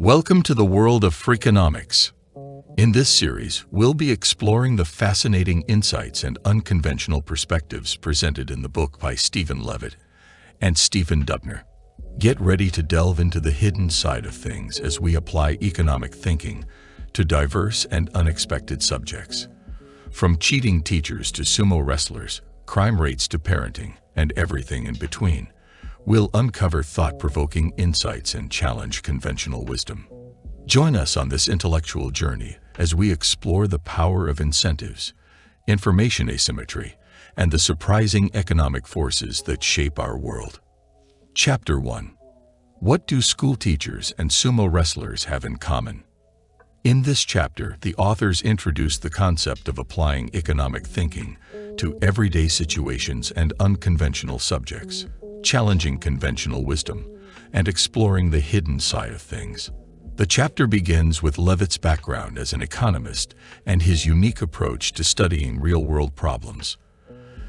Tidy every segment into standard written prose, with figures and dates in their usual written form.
Welcome to the world of Freakonomics. In this series, we'll be exploring the fascinating insights and unconventional perspectives presented in the book by Levitt and Dubner. Get ready to delve into the hidden side of things as we apply economic thinking to diverse and unexpected subjects. From cheating teachers to sumo wrestlers, crime rates to parenting, and everything in between, we'll uncover thought-provoking insights and challenge conventional wisdom. Join us on this intellectual journey as we explore the power of incentives, information asymmetry, and the surprising economic forces that shape our world. Chapter 1. What do school teachers and sumo wrestlers have in common? In this chapter, the authors introduce the concept of applying economic thinking to everyday situations and unconventional subjects, challenging conventional wisdom, and exploring the hidden side of things. The chapter begins with Levitt's background as an economist and his unique approach to studying real-world problems.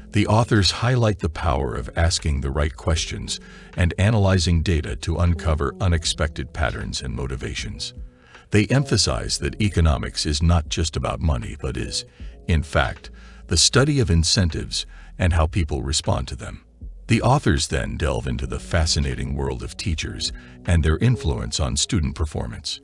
The authors highlight the power of asking the right questions and analyzing data to uncover unexpected patterns and motivations. They emphasize that economics is not just about money, but is, in fact, the study of incentives and how people respond to them. The authors then delve into the fascinating world of teachers and their influence on student performance.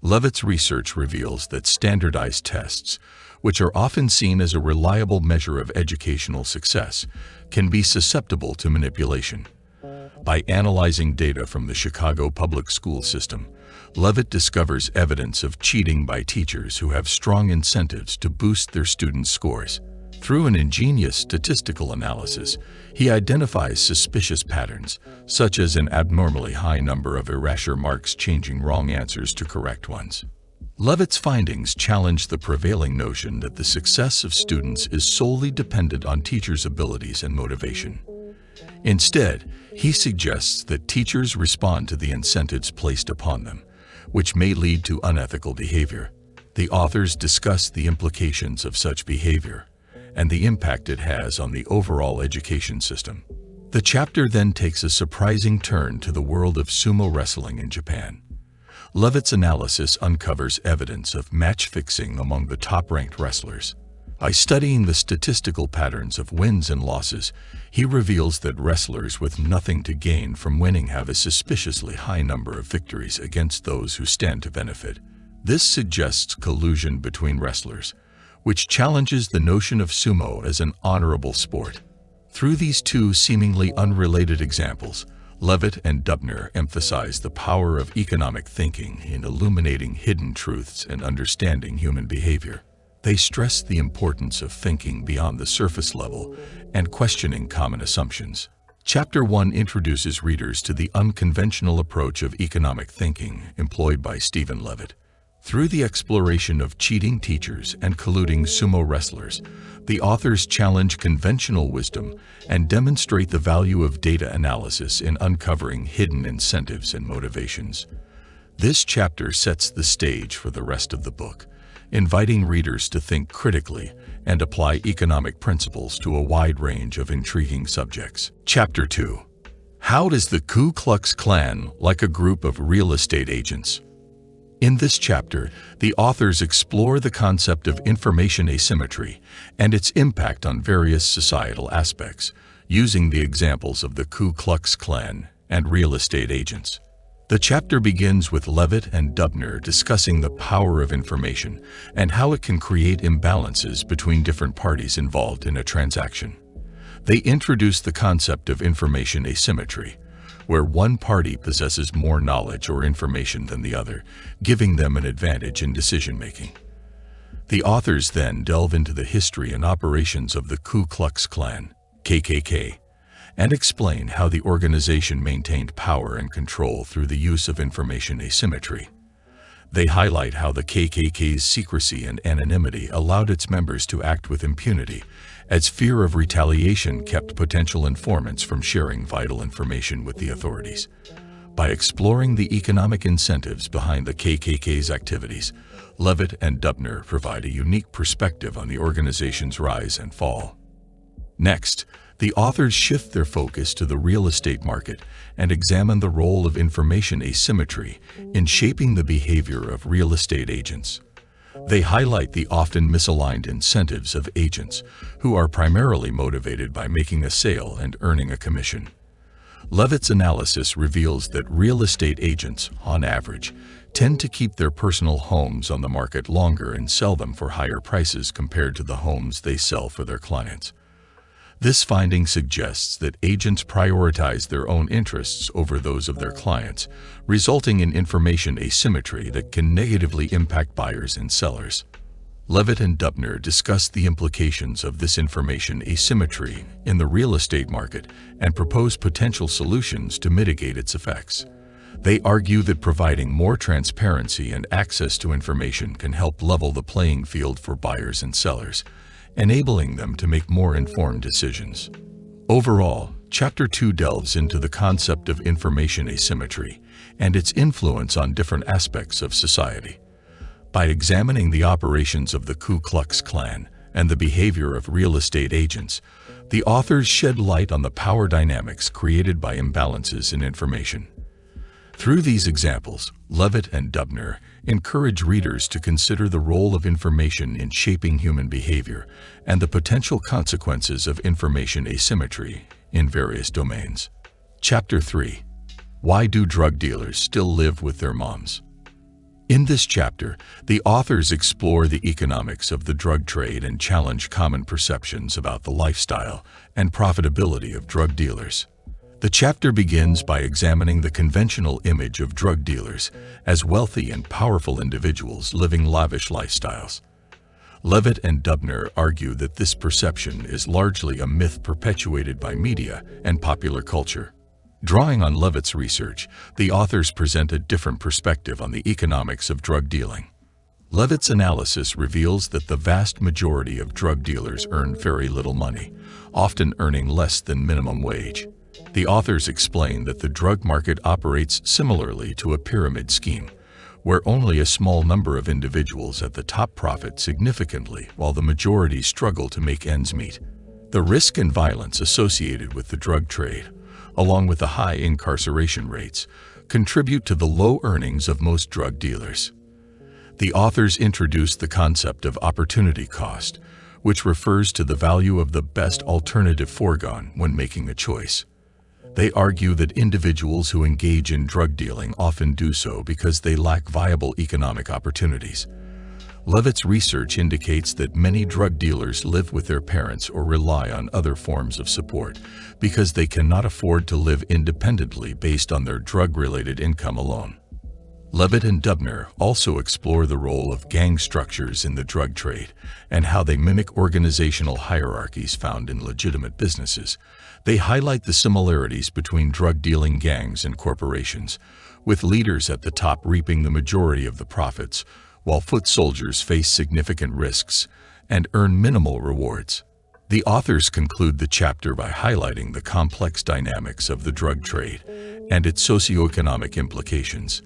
Levitt's research reveals that standardized tests, which are often seen as a reliable measure of educational success, can be susceptible to manipulation. By analyzing data from the Chicago public school system, Levitt discovers evidence of cheating by teachers who have strong incentives to boost their students' scores. Through an ingenious statistical analysis, he identifies suspicious patterns, such as an abnormally high number of erasure marks changing wrong answers to correct ones. Levitt's findings challenge the prevailing notion that the success of students is solely dependent on teachers' abilities and motivation. Instead, he suggests that teachers respond to the incentives placed upon them, which may lead to unethical behavior. The authors discuss the implications of such behavior and the impact it has on the overall education system. The chapter then takes a surprising turn to the world of sumo wrestling in Japan. Levitt's analysis uncovers evidence of match-fixing among the top-ranked wrestlers. By studying the statistical patterns of wins and losses, he reveals that wrestlers with nothing to gain from winning have a suspiciously high number of victories against those who stand to benefit. This suggests collusion between wrestlers, which challenges the notion of sumo as an honorable sport. Through these two seemingly unrelated examples, Levitt and Dubner emphasize the power of economic thinking in illuminating hidden truths and understanding human behavior. They stress the importance of thinking beyond the surface level and questioning common assumptions. Chapter 1 introduces readers to the unconventional approach of economic thinking employed by Levitt. Through the exploration of cheating teachers and colluding sumo wrestlers, the authors challenge conventional wisdom and demonstrate the value of data analysis in uncovering hidden incentives and motivations. This chapter sets the stage for the rest of the book, inviting readers to think critically and apply economic principles to a wide range of intriguing subjects. Chapter 2. How does the Ku Klux Klan like a group of real estate agents? In this chapter, the authors explore the concept of information asymmetry and its impact on various societal aspects, using the examples of the Ku Klux Klan and real estate agents. The chapter begins with Levitt and Dubner discussing the power of information and how it can create imbalances between different parties involved in a transaction. They introduce the concept of information asymmetry, where one party possesses more knowledge or information than the other, giving them an advantage in decision-making. The authors then delve into the history and operations of the Ku Klux Klan, KKK, and explain how the organization maintained power and control through the use of information asymmetry. They highlight how the KKK's secrecy and anonymity allowed its members to act with impunity, as fear of retaliation kept potential informants from sharing vital information with the authorities. By exploring the economic incentives behind the KKK's activities, Levitt and Dubner provide a unique perspective on the organization's rise and fall. Next, the authors shift their focus to the real estate market and examine the role of information asymmetry in shaping the behavior of real estate agents. They highlight the often misaligned incentives of agents who are primarily motivated by making a sale and earning a commission. Levitt's analysis reveals that real estate agents, on average, tend to keep their personal homes on the market longer and sell them for higher prices compared to the homes they sell for their clients. This finding suggests that agents prioritize their own interests over those of their clients, resulting in information asymmetry that can negatively impact buyers and sellers. Levitt and Dubner discuss the implications of this information asymmetry in the real estate market and propose potential solutions to mitigate its effects. They argue that providing more transparency and access to information can help level the playing field for buyers and sellers, enabling them to make more informed decisions. Overall, Chapter 2 delves into the concept of information asymmetry and its influence on different aspects of society. By examining the operations of the Ku Klux Klan and the behavior of real estate agents, the authors shed light on the power dynamics created by imbalances in information. Through these examples, Levitt and Dubner encourage readers to consider the role of information in shaping human behavior and the potential consequences of information asymmetry in various domains. Chapter 3: Why do drug dealers still live with their moms? In this chapter, the authors explore the economics of the drug trade and challenge common perceptions about the lifestyle and profitability of drug dealers. The chapter begins by examining the conventional image of drug dealers as wealthy and powerful individuals living lavish lifestyles. Levitt and Dubner argue that this perception is largely a myth perpetuated by media and popular culture. Drawing on Levitt's research, the authors present a different perspective on the economics of drug dealing. Levitt's analysis reveals that the vast majority of drug dealers earn very little money, often earning less than minimum wage. The authors explain that the drug market operates similarly to a pyramid scheme, where only a small number of individuals at the top profit significantly while the majority struggle to make ends meet. The risk and violence associated with the drug trade, along with the high incarceration rates, contribute to the low earnings of most drug dealers. The authors introduce the concept of opportunity cost, which refers to the value of the best alternative foregone when making a choice. They argue that individuals who engage in drug dealing often do so because they lack viable economic opportunities. Levitt's research indicates that many drug dealers live with their parents or rely on other forms of support because they cannot afford to live independently based on their drug-related income alone. Levitt and Dubner also explore the role of gang structures in the drug trade and how they mimic organizational hierarchies found in legitimate businesses. They highlight the similarities between drug-dealing gangs and corporations, with leaders at the top reaping the majority of the profits, while foot soldiers face significant risks and earn minimal rewards. The authors conclude the chapter by highlighting the complex dynamics of the drug trade and its socioeconomic implications.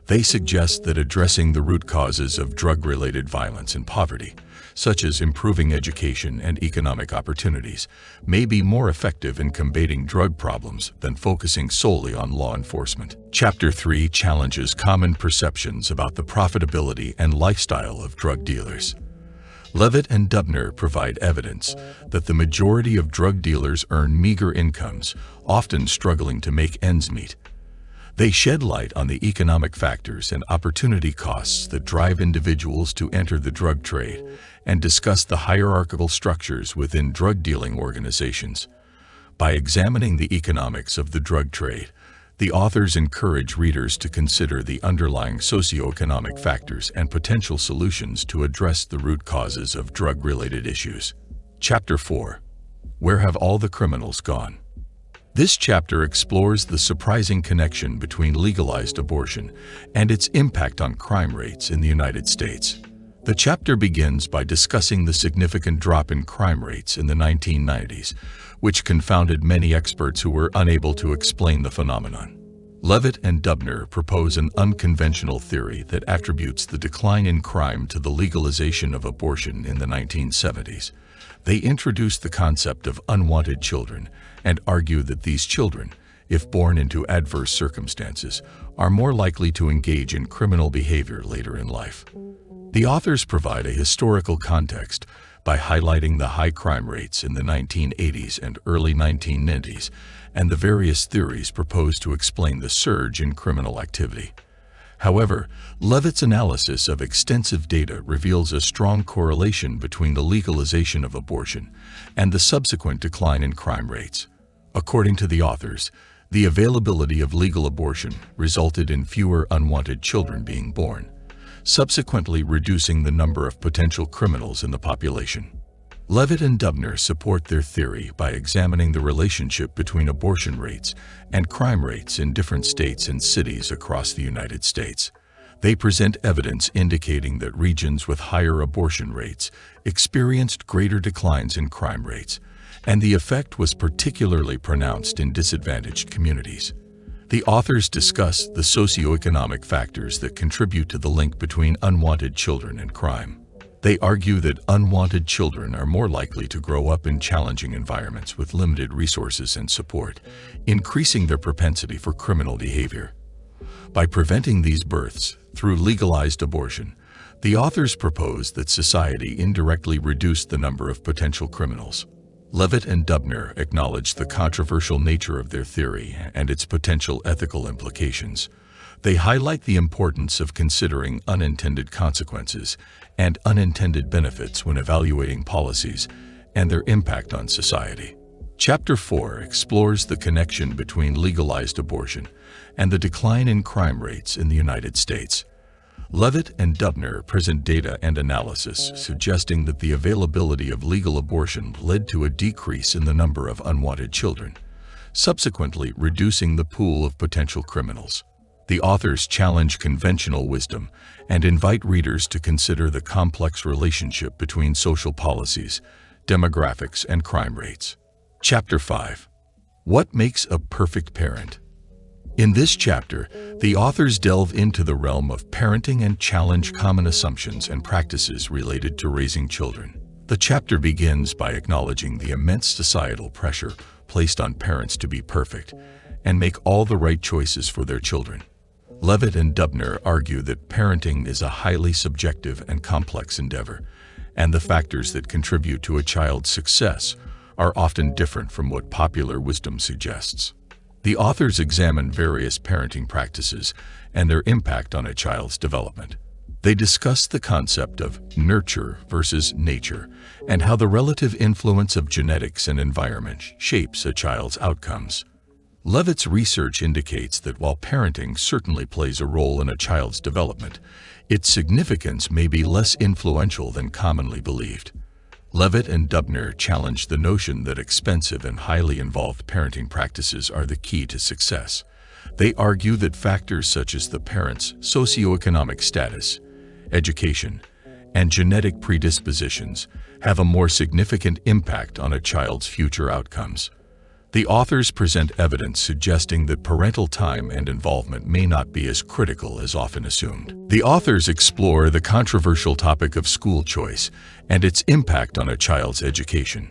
They suggest that addressing the root causes of drug-related violence and poverty, such as improving education and economic opportunities, may be more effective in combating drug problems than focusing solely on law enforcement. Chapter 3 challenges common perceptions about the profitability and lifestyle of drug dealers. Levitt and Dubner provide evidence that the majority of drug dealers earn meager incomes, often struggling to make ends meet. They shed light on the economic factors and opportunity costs that drive individuals to enter the drug trade and discuss the hierarchical structures within drug-dealing organizations. By examining the economics of the drug trade, the authors encourage readers to consider the underlying socioeconomic factors and potential solutions to address the root causes of drug-related issues. Chapter 4: Where have all the criminals gone? This chapter explores the surprising connection between legalized abortion and its impact on crime rates in the United States. The chapter begins by discussing the significant drop in crime rates in the 1990s, which confounded many experts who were unable to explain the phenomenon. Levitt and Dubner propose an unconventional theory that attributes the decline in crime to the legalization of abortion in the 1970s. They introduce the concept of unwanted children and argue that these children, if born into adverse circumstances, are more likely to engage in criminal behavior later in life. The authors provide a historical context by highlighting the high crime rates in the 1980s and early 1990s and the various theories proposed to explain the surge in criminal activity. However, Levitt's analysis of extensive data reveals a strong correlation between the legalization of abortion and the subsequent decline in crime rates. According to the authors, the availability of legal abortion resulted in fewer unwanted children being born, subsequently reducing the number of potential criminals in the population. Levitt and Dubner support their theory by examining the relationship between abortion rates and crime rates in different states and cities across the United States. They present evidence indicating that regions with higher abortion rates experienced greater declines in crime rates, and the effect was particularly pronounced in disadvantaged communities. The authors discuss the socioeconomic factors that contribute to the link between unwanted children and crime. They argue that unwanted children are more likely to grow up in challenging environments with limited resources and support, increasing their propensity for criminal behavior. By preventing these births through legalized abortion, the authors propose that society indirectly reduced the number of potential criminals. Levitt and Dubner acknowledge the controversial nature of their theory and its potential ethical implications. They highlight the importance of considering unintended consequences and unintended benefits when evaluating policies and their impact on society. Chapter 4 explores the connection between legalized abortion and the decline in crime rates in the United States. Levitt and Dubner present data and analysis suggesting that the availability of legal abortion led to a decrease in the number of unwanted children, subsequently reducing the pool of potential criminals. The authors challenge conventional wisdom and invite readers to consider the complex relationship between social policies, demographics, and crime rates. Chapter 5. What makes a perfect parent? In this chapter, the authors delve into the realm of parenting and challenge common assumptions and practices related to raising children. The chapter begins by acknowledging the immense societal pressure placed on parents to be perfect and make all the right choices for their children. Levitt and Dubner argue that parenting is a highly subjective and complex endeavor, and the factors that contribute to a child's success are often different from what popular wisdom suggests. The authors examine various parenting practices and their impact on a child's development. They discuss the concept of nurture versus nature and how the relative influence of genetics and environment shapes a child's outcomes. Levitt's research indicates that while parenting certainly plays a role in a child's development, its significance may be less influential than commonly believed. Levitt and Dubner challenge the notion that expensive and highly involved parenting practices are the key to success. They argue that factors such as the parent's socioeconomic status, education, and genetic predispositions have a more significant impact on a child's future outcomes. The authors present evidence suggesting that parental time and involvement may not be as critical as often assumed. The authors explore the controversial topic of school choice and its impact on a child's education.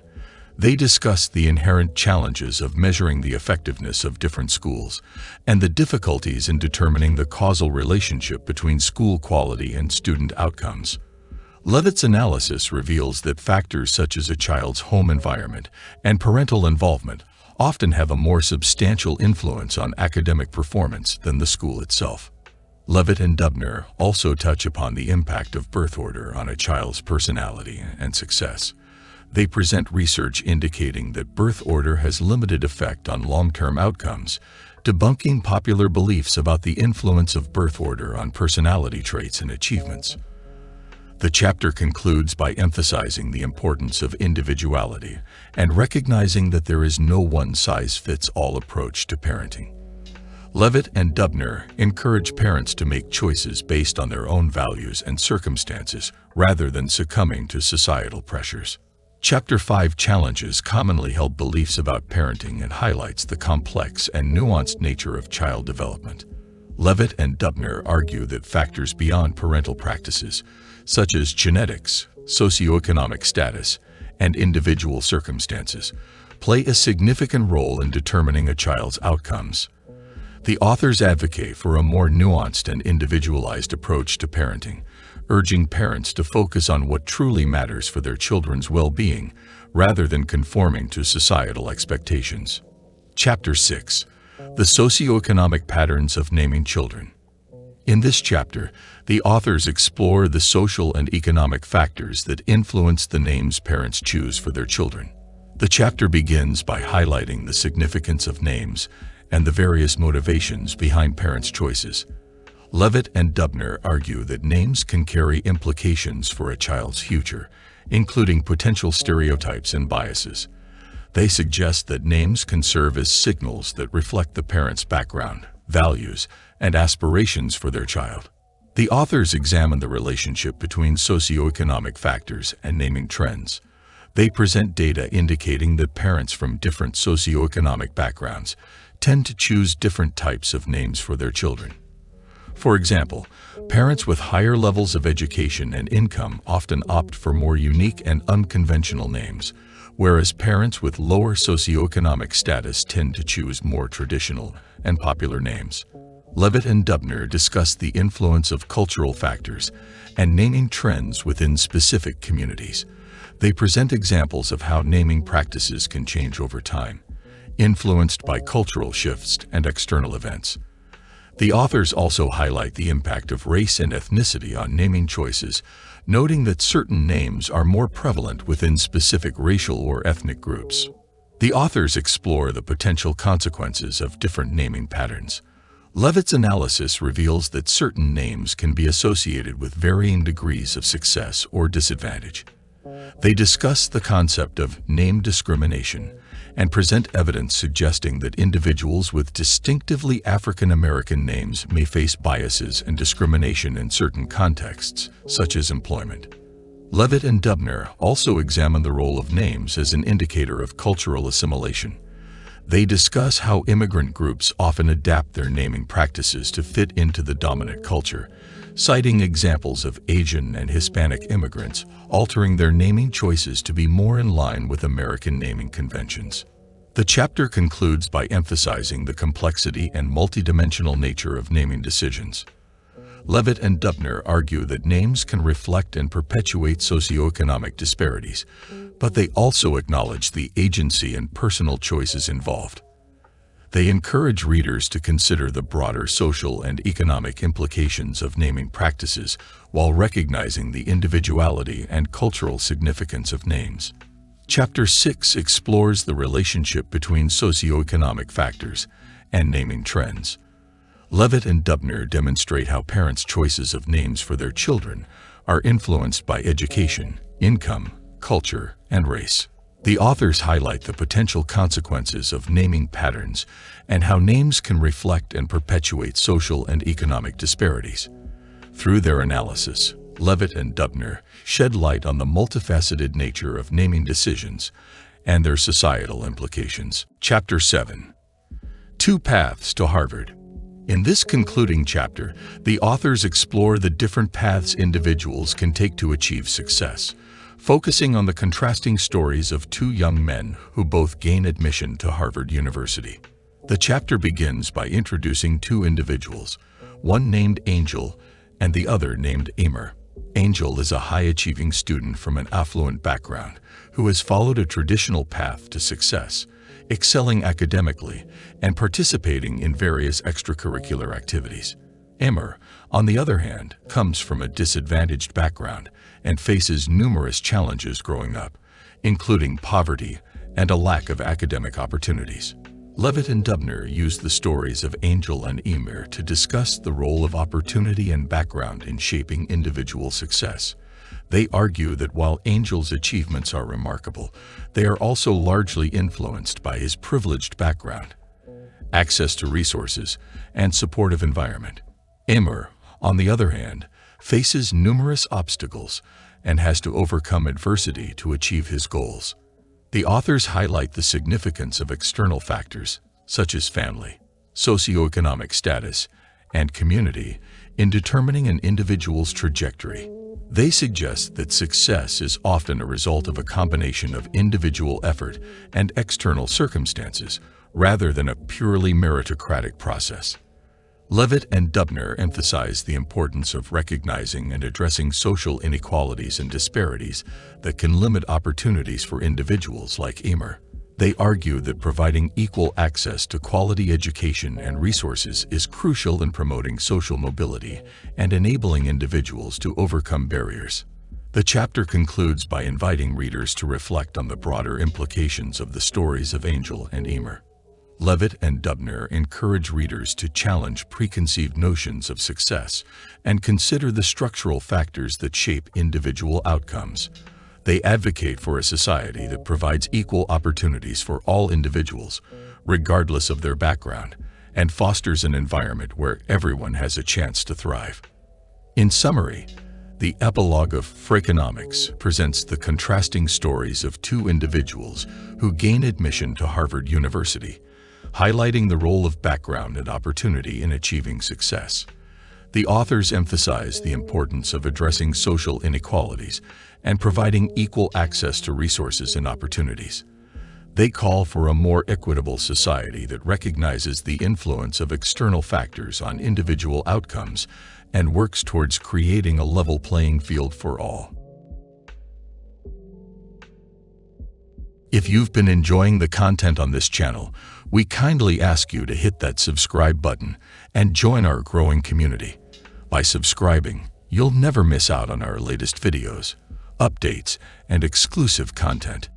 They discuss the inherent challenges of measuring the effectiveness of different schools and the difficulties in determining the causal relationship between school quality and student outcomes. Levitt's analysis reveals that factors such as a child's home environment and parental involvement often have a more substantial influence on academic performance than the school itself. Levitt and Dubner also touch upon the impact of birth order on a child's personality and success. They present research indicating that birth order has limited effect on long-term outcomes, debunking popular beliefs about the influence of birth order on personality traits and achievements. The chapter concludes by emphasizing the importance of individuality and recognizing that there is no one-size-fits-all approach to parenting. Levitt and Dubner encourage parents to make choices based on their own values and circumstances rather than succumbing to societal pressures. Chapter 5 challenges commonly held beliefs about parenting and highlights the complex and nuanced nature of child development. Levitt and Dubner argue that factors beyond parental practices, such as genetics, socioeconomic status, and individual circumstances play a significant role in determining a child's outcomes. The authors advocate for a more nuanced and individualized approach to parenting, urging parents to focus on what truly matters for their children's well-being rather than conforming to societal expectations. Chapter 6. The Socioeconomic Patterns of Naming Children. In this chapter, the authors explore the social and economic factors that influence the names parents choose for their children. The chapter begins by highlighting the significance of names and the various motivations behind parents' choices. Levitt and Dubner argue that names can carry implications for a child's future, including potential stereotypes and biases. They suggest that names can serve as signals that reflect the parent's background, values, and aspirations for their child. The authors examine the relationship between socioeconomic factors and naming trends. They present data indicating that parents from different socioeconomic backgrounds tend to choose different types of names for their children. For example, parents with higher levels of education and income often opt for more unique and unconventional names, whereas parents with lower socioeconomic status tend to choose more traditional and popular names. Levitt and Dubner discuss the influence of cultural factors and naming trends within specific communities. They present examples of how naming practices can change over time, influenced by cultural shifts and external events. The authors also highlight the impact of race and ethnicity on naming choices, noting that certain names are more prevalent within specific racial or ethnic groups. The authors explore the potential consequences of different naming patterns. Levitt's analysis reveals that certain names can be associated with varying degrees of success or disadvantage. They discuss the concept of name discrimination and present evidence suggesting that individuals with distinctively African American names may face biases and discrimination in certain contexts, such as employment. Levitt and Dubner also examine the role of names as an indicator of cultural assimilation. They discuss how immigrant groups often adapt their naming practices to fit into the dominant culture, citing examples of Asian and Hispanic immigrants altering their naming choices to be more in line with American naming conventions. The chapter concludes by emphasizing the complexity and multidimensional nature of naming decisions. Levitt and Dubner argue that names can reflect and perpetuate socioeconomic disparities, but they also acknowledge the agency and personal choices involved. They encourage readers to consider the broader social and economic implications of naming practices while recognizing the individuality and cultural significance of names. Chapter 6 explores the relationship between socioeconomic factors and naming trends. Levitt and Dubner demonstrate how parents' choices of names for their children are influenced by education, income, culture, and race. The authors highlight the potential consequences of naming patterns and how names can reflect and perpetuate social and economic disparities. Through their analysis, Levitt and Dubner shed light on the multifaceted nature of naming decisions and their societal implications. Chapter 7. 2 Paths to Harvard. In this concluding chapter, the authors explore the different paths individuals can take to achieve success, focusing on the contrasting stories of 2 young men who both gain admission to Harvard University. The chapter begins by introducing 2 individuals, one named Angel and the other named Amer. Angel is a high-achieving student from an affluent background who has followed a traditional path to success, excelling academically and participating in various extracurricular activities. Amer, on the other hand, comes from a disadvantaged background and faces numerous challenges growing up, including poverty and a lack of academic opportunities. Levitt and Dubner use the stories of Angel and Amer to discuss the role of opportunity and background in shaping individual success. They argue that while Angel's achievements are remarkable, they are also largely influenced by his privileged background, access to resources, and supportive environment. Amer, on the other hand, faces numerous obstacles and has to overcome adversity to achieve his goals. The authors highlight the significance of external factors, such as family, socioeconomic status, and community, in determining an individual's trajectory. They suggest that success is often a result of a combination of individual effort and external circumstances, rather than a purely meritocratic process. Levitt and Dubner emphasize the importance of recognizing and addressing social inequalities and disparities that can limit opportunities for individuals like Emer. They argue that providing equal access to quality education and resources is crucial in promoting social mobility and enabling individuals to overcome barriers. The chapter concludes by inviting readers to reflect on the broader implications of the stories of Angel and Emer. Levitt and Dubner encourage readers to challenge preconceived notions of success and consider the structural factors that shape individual outcomes. They advocate for a society that provides equal opportunities for all individuals, regardless of their background, and fosters an environment where everyone has a chance to thrive. In summary, the epilogue of Freakonomics presents the contrasting stories of two individuals who gain admission to Harvard University, highlighting the role of background and opportunity in achieving success. The authors emphasize the importance of addressing social inequalities and providing equal access to resources and opportunities. They call for a more equitable society that recognizes the influence of external factors on individual outcomes and works towards creating a level playing field for all. If you've been enjoying the content on this channel, we kindly ask you to hit that subscribe button and join our growing community. By subscribing, you'll never miss out on our latest videos, updates, and exclusive content.